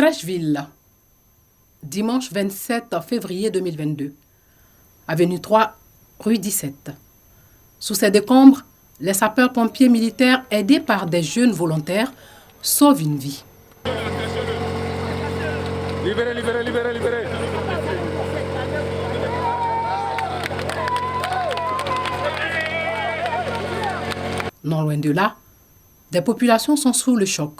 Treichville, dimanche 27 février 2022, avenue 3, rue 17. Sous ces décombres, les sapeurs-pompiers militaires aidés par des jeunes volontaires sauvent une vie. Libérez, libérez, libérez, libérez. Non loin de là, des populations sont sous le choc.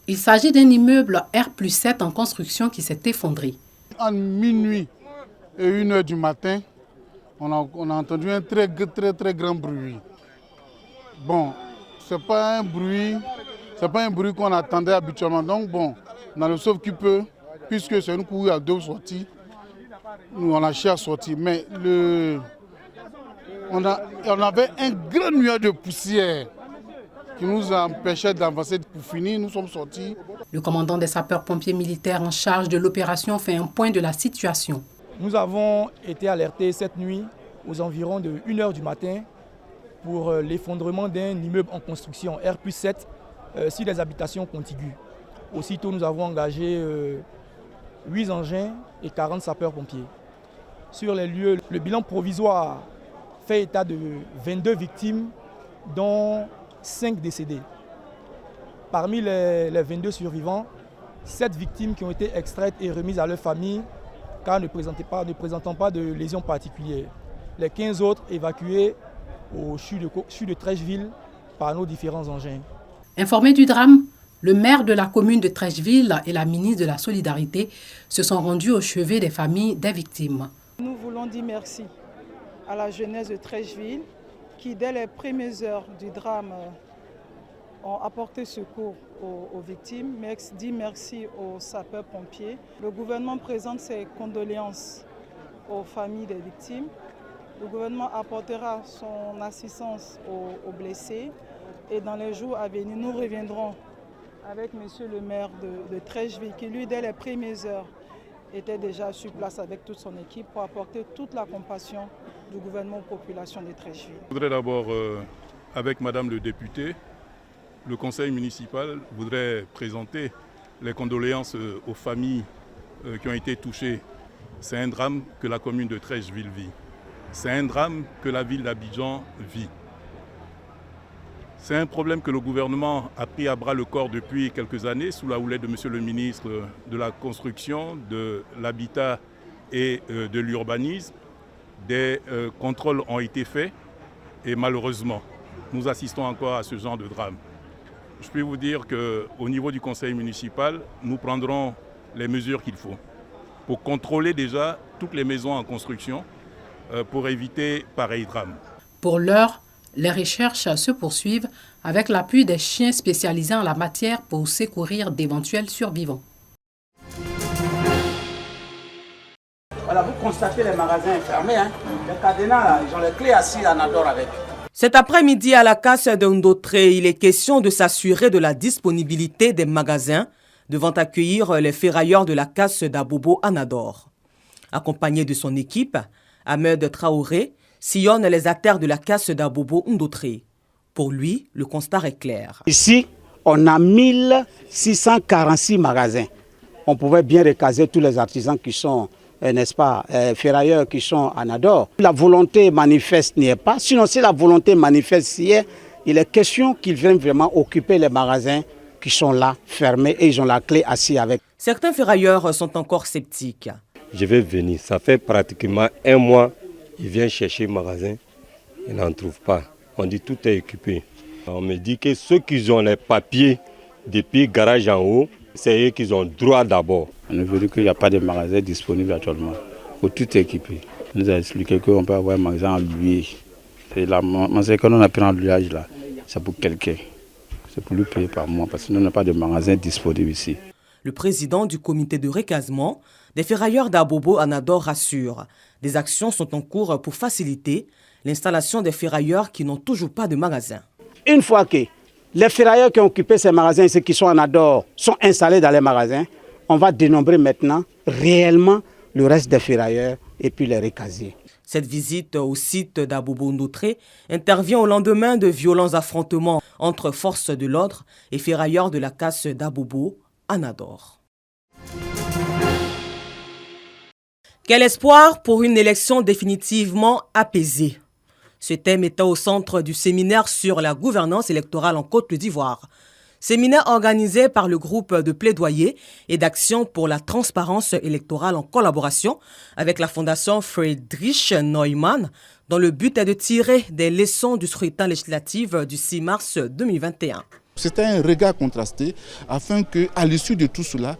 Il s'agit d'un immeuble R+7 en construction qui s'est effondré. En minuit et 1h du matin, on a entendu un très grand bruit. Bon, c'est pas un bruit qu'on attendait habituellement. Donc bon, dans le sauve qui peut, puisque c'est une cour à 2 sorties, nous on a cherché à sortir. Mais on avait un grand nuage de poussière qui nous empêchait d'avancer. Pour finir, nous sommes sortis. Le commandant des sapeurs-pompiers militaires en charge de l'opération fait un point de la situation. Nous avons été alertés cette nuit aux environs de 1h du matin pour l'effondrement d'un immeuble en construction R+7 sur les habitations contiguës. Aussitôt, nous avons engagé 8 engins et 40 sapeurs-pompiers. Sur les lieux, le bilan provisoire fait état de 22 victimes, dont 5 décédés. Parmi les 22 survivants, 7 victimes qui ont été extraites et remises à leur famille car ne présentant pas de lésions particulières. Les 15 autres évacués au CHU de Treichville par nos différents engins. Informés du drame, le maire de la commune de Treichville et la ministre de la Solidarité se sont rendus au chevet des familles des victimes. Nous voulons dire merci à la jeunesse de Treichville qui, dès les premières heures du drame, ont apporté secours aux victimes. Dit merci aux sapeurs-pompiers. Le gouvernement présente ses condoléances aux familles des victimes. Le gouvernement apportera son assistance aux blessés. Et dans les jours à venir, nous reviendrons avec monsieur le maire de Treichville qui, lui, dès les premières heures, était déjà sur place avec toute son équipe pour apporter toute la compassion du gouvernement aux populations de Treichville. Je voudrais d'abord, avec madame le député, le conseil municipal voudrait présenter les condoléances aux familles qui ont été touchées. C'est un drame que la commune de Treichville vit. C'est un drame que la ville d'Abidjan vit. C'est un problème que le gouvernement a pris à bras le corps depuis quelques années sous la houlette de monsieur le ministre de la Construction, de l'Habitat et de l'Urbanisme. Des contrôles ont été faits et malheureusement, nous assistons encore à ce genre de drame. Je peux vous dire qu'au niveau du conseil municipal, nous prendrons les mesures qu'il faut pour contrôler déjà toutes les maisons en construction pour éviter pareil drame. Pour l'heure, les recherches se poursuivent avec l'appui des chiens spécialisés en la matière pour secourir d'éventuels survivants. Voilà, vous constatez les magasins fermés. Les cadenas, ils ont les clés assis à Nador avec. Cet après-midi, à la casse d'Ndotré, il est question de s'assurer de la disponibilité des magasins devant accueillir les ferrailleurs de la casse d'Abobo à Nador. Accompagné de son équipe, Ahmed Traoré sillonne les artères de la casse d'Abobo Ndotré. Pour lui, le constat est clair. Ici, on a 1646 magasins. On pouvait bien recaser tous les artisans qui sont, n'est-ce pas, ferrailleurs qui sont à Nador. La volonté manifeste n'y est pas. Sinon, si la volonté manifeste y est, il est question qu'ils viennent vraiment occuper les magasins qui sont là, fermés, et ils ont la clé assis avec. Certains ferrailleurs sont encore sceptiques. Je vais venir, ça fait pratiquement 1 mois. Ils viennent chercher le magasin, ils n'en trouvent pas. On dit tout est occupé. On me dit que ceux qui ont les papiers depuis le garage en haut, c'est eux qui ont droit d'abord. On a vu qu'il n'y a pas de magasin disponible actuellement. Il faut tout équiper. On nous a expliqué qu'on peut avoir un magasin en louer. C'est la maison qu'on a pris en louage là. C'est pour quelqu'un. C'est pour lui payer par mois parce que nous n'avons pas de magasin disponible ici. Le président du comité de recasement des ferrailleurs d'Abobo à Nador rassure. Des actions sont en cours pour faciliter l'installation des ferrailleurs qui n'ont toujours pas de magasin. Une fois que les ferrailleurs qui ont occupé ces magasins ici, qui sont à Nador, sont installés dans les magasins, on va dénombrer maintenant réellement le reste des ferrailleurs et puis les recaser. Cette visite au site d'Abobo-Ndotré intervient au lendemain de violents affrontements entre forces de l'ordre et ferrailleurs de la casse d'Abobo à Nador. Quel espoir pour une élection définitivement apaisée? Ce thème était au centre du séminaire sur la gouvernance électorale en Côte d'Ivoire. Séminaire organisé par le groupe de plaidoyer et d'action pour la transparence électorale en collaboration avec la fondation Friedrich Neumann, dont le but est de tirer des leçons du scrutin législatif du 6 mars 2021. C'était un regard contrasté afin qu'à l'issue de tout cela,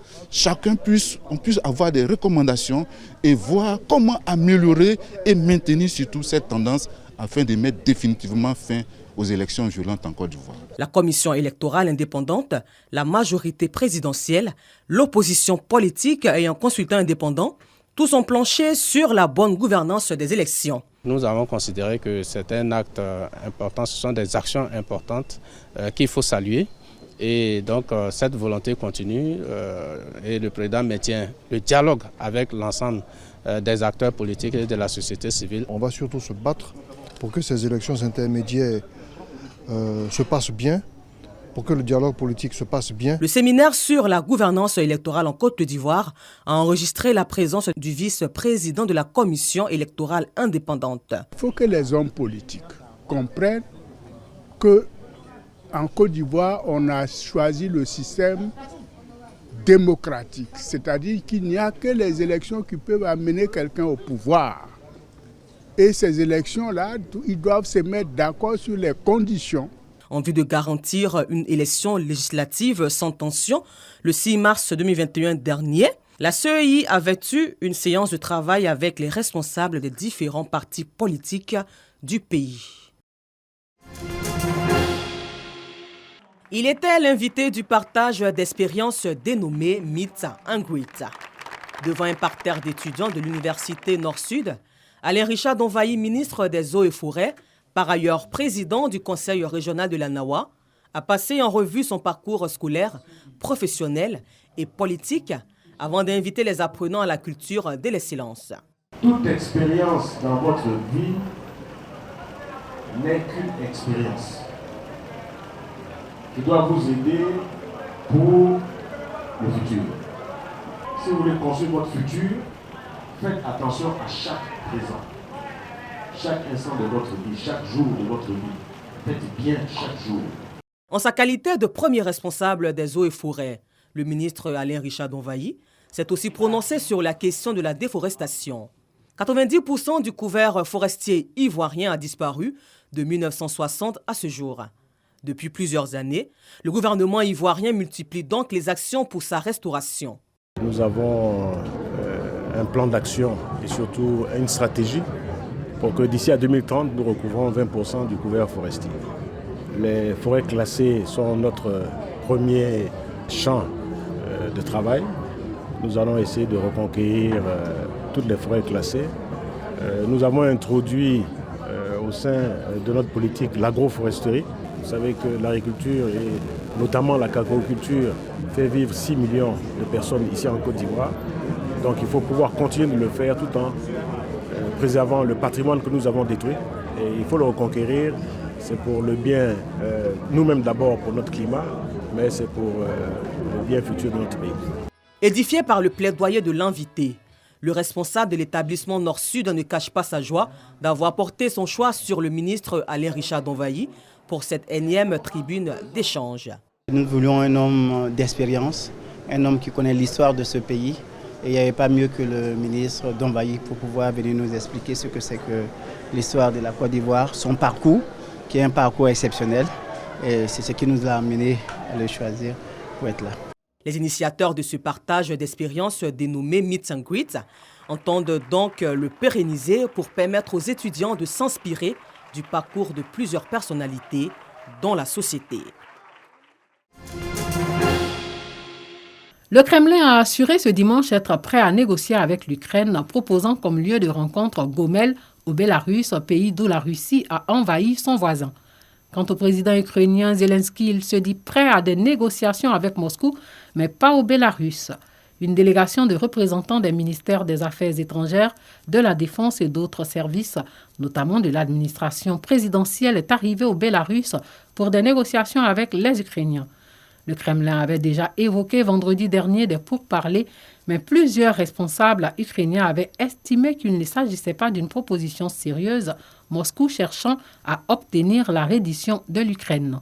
on puisse avoir des recommandations et voir comment améliorer et maintenir surtout cette tendance afin de mettre définitivement fin aux élections violentes en Côte d'Ivoire. La commission électorale indépendante, la majorité présidentielle, l'opposition politique et un consultant indépendant, tous ont planché sur la bonne gouvernance des élections. Nous avons considéré que c'est un acte important, ce sont des actions importantes qu'il faut saluer. Et donc cette volonté continue et le président maintient le dialogue avec l'ensemble des acteurs politiques et de la société civile. On va surtout se battre pour que ces élections intermédiaires se passent bien, pour que le dialogue politique se passe bien. Le séminaire sur la gouvernance électorale en Côte d'Ivoire a enregistré la présence du vice-président de la commission électorale indépendante. Il faut que les hommes politiques comprennent qu'en Côte d'Ivoire, on a choisi le système démocratique, c'est-à-dire qu'il n'y a que les élections qui peuvent amener quelqu'un au pouvoir. Et ces élections-là, ils doivent se mettre d'accord sur les conditions. En vue de garantir une élection législative sans tension, le 6 mars 2021 dernier, la CEI avait eu une séance de travail avec les responsables des différents partis politiques du pays. Il était l'invité du partage d'expériences dénommé Meet and Greet. Devant un parterre d'étudiants de l'Université Nord-Sud, Alain Richard Donvayi, ministre des Eaux et Forêts, par ailleurs président du Conseil régional de la Nawa, a passé en revue son parcours scolaire, professionnel et politique avant d'inviter les apprenants à la culture de l'excellence. Toute expérience dans votre vie n'est qu'une expérience qui doit vous aider pour le futur. Si vous voulez construire votre futur, faites attention à chaque présent, chaque instant de votre vie, chaque jour de votre vie. Faites bien chaque jour. En sa qualité de premier responsable des eaux et forêts, le ministre Alain Richard Donvayi s'est aussi prononcé sur la question de la déforestation. 90% du couvert forestier ivoirien a disparu de 1960 à ce jour. Depuis plusieurs années, le gouvernement ivoirien multiplie donc les actions pour sa restauration. Nous avons un plan d'action et surtout une stratégie pour que d'ici à 2030, nous recouvrons 20% du couvert forestier. Les forêts classées sont notre premier champ de travail. Nous allons essayer de reconquérir toutes les forêts classées. Nous avons introduit au sein de notre politique l'agroforesterie. Vous savez que l'agriculture et notamment la cacaoculture fait vivre 6 millions de personnes ici en Côte d'Ivoire. Donc il faut pouvoir continuer de le faire tout en préservant le patrimoine que nous avons détruit. Et il faut le reconquérir. C'est pour le bien, nous-mêmes d'abord pour notre climat, mais c'est pour le bien futur de notre pays. Édifié par le plaidoyer de l'invité, le responsable de l'établissement Nord-Sud ne cache pas sa joie d'avoir porté son choix sur le ministre Alain Richard Donvayi pour cette énième tribune d'échange. Nous voulions un homme d'expérience, un homme qui connaît l'histoire de ce pays. Et il n'y avait pas mieux que le ministre Donvayi pour pouvoir venir nous expliquer ce que c'est que l'histoire de la Côte d'Ivoire, son parcours, qui est un parcours exceptionnel. Et c'est ce qui nous a amené à le choisir pour être là. Les initiateurs de ce partage d'expériences dénommé Meet and Greet entendent donc le pérenniser pour permettre aux étudiants de s'inspirer du parcours de plusieurs personnalités dans la société. Le Kremlin a assuré ce dimanche être prêt à négocier avec l'Ukraine, proposant comme lieu de rencontre Gomel au Bélarus, pays d'où la Russie a envahi son voisin. Quant au président ukrainien Zelensky, il se dit prêt à des négociations avec Moscou, mais pas au Bélarus. Une délégation de représentants des ministères des Affaires étrangères, de la Défense et d'autres services, notamment de l'administration présidentielle, est arrivée au Bélarus pour des négociations avec les Ukrainiens. Le Kremlin avait déjà évoqué vendredi dernier des pourparlers, mais plusieurs responsables ukrainiens avaient estimé qu'il ne s'agissait pas d'une proposition sérieuse, Moscou cherchant à obtenir la reddition de l'Ukraine.